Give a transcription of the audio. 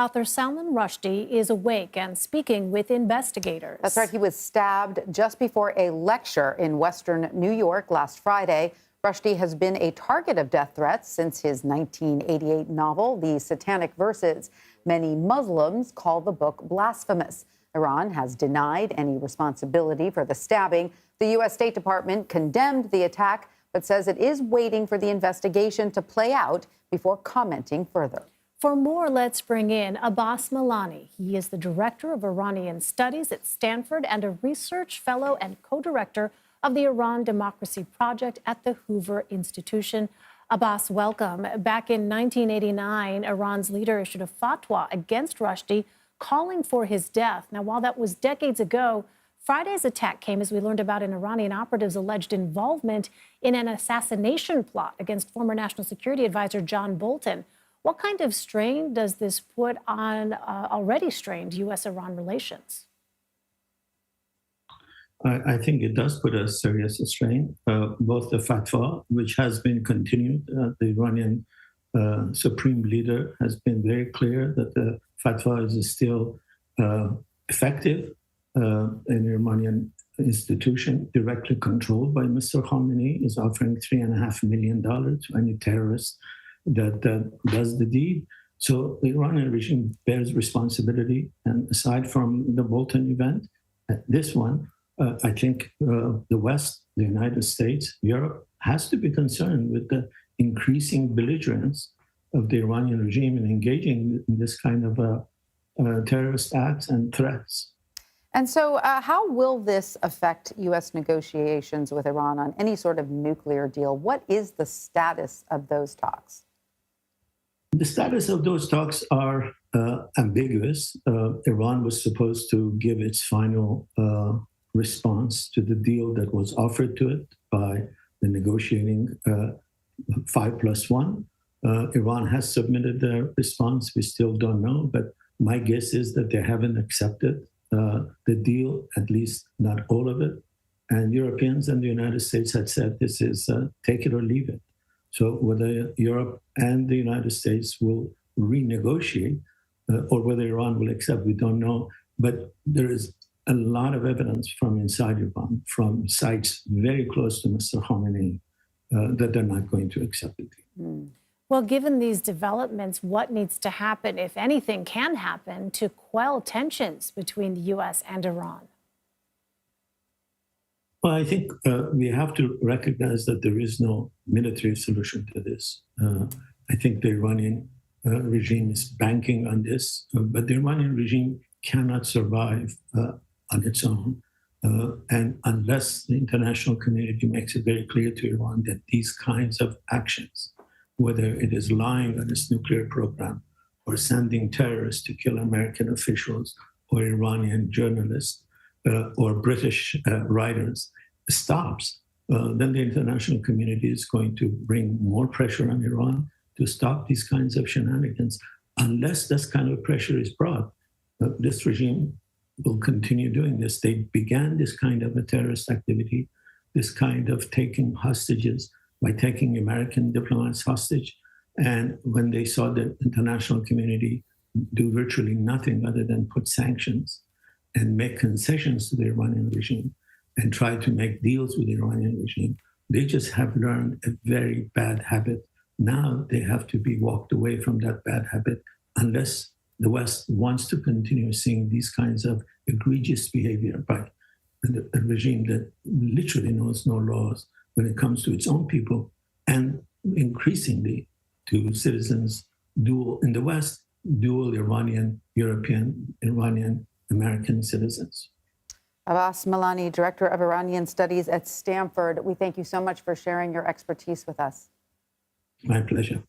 Author Salman Rushdie is awake and speaking with investigators. That's right. He was stabbed just before a lecture in Western New York last Friday. Rushdie has been a target of death threats since his 1988 novel, The Satanic Verses. Many Muslims call the book blasphemous. Iran has denied any responsibility for the stabbing. The U.S. State Department condemned the attack, but says it is waiting for the investigation to play out before commenting further. For more, let's bring in Abbas Araqchi. He is the director of Iranian Studies at Stanford and a research fellow and co-director of the Iran Democracy Project at the Hoover Institution. Abbas, welcome. Back in 1989, Iran's leader issued a fatwa against Rushdie, calling for his death. Now, while that was decades ago, Friday's attack came as we learned about an Iranian operative's alleged involvement in an assassination plot against former National Security Advisor John Bolton. What kind of strain does this put on already strained U.S.-Iran relations? I think it does put a serious strain. Both the fatwa, which has been continued, the Iranian supreme leader has been very clear that the fatwa is still effective. An Iranian institution directly controlled by Mr. Khamenei is offering $3.5 million to any terrorist that does the deed. So the Iranian regime bears responsibility. And aside from the Bolton event, this one, I think the West, the United States, Europe has to be concerned with the increasing belligerence of the Iranian regime in engaging in this kind of terrorist acts and threats. And so how will this affect U.S. negotiations with Iran on any sort of nuclear deal? What is the status of those talks? The status of those talks are ambiguous. Iran was supposed to give its final response to the deal that was offered to it by the negotiating 5+1. Iran has submitted their response. We still don't know, but my guess is that they haven't accepted the deal, at least not all of it. And Europeans and the United States had said this is take it or leave it. So whether Europe and the United States will renegotiate or whether Iran will accept, we don't know. But there is a lot of evidence from inside Iran, from sites very close to Mr. Khamenei, that they're not going to accept the deal. Well, given these developments, what needs to happen, if anything can happen, to quell tensions between the U.S. and Iran? Well, I think we have to recognize that there is no military solution to this. I think the Iranian regime is banking on this, but the Iranian regime cannot survive on its own. And unless the international community makes it very clear to Iran that these kinds of actions, whether it is lying on its nuclear program or sending terrorists to kill American officials or Iranian journalists or British writers, stops, then the international community is going to bring more pressure on Iran to stop these kinds of shenanigans. Unless this kind of pressure is brought, this regime will continue doing this. They began this kind of a terrorist activity, this kind of taking hostages by taking American diplomats hostage. And when they saw the international community do virtually nothing other than put sanctions and make concessions to the Iranian regime and try to make deals with the Iranian regime, they just have learned a very bad habit. Now they have to be walked away from that bad habit unless the West wants to continue seeing these kinds of egregious behavior by a regime that literally knows no laws when it comes to its own people and increasingly to citizens in the West, dual Iranian, European, Iranian, American citizens. Abbas Araqchi, Director of Iranian Studies at Stanford, we thank you so much for sharing your expertise with us. My pleasure.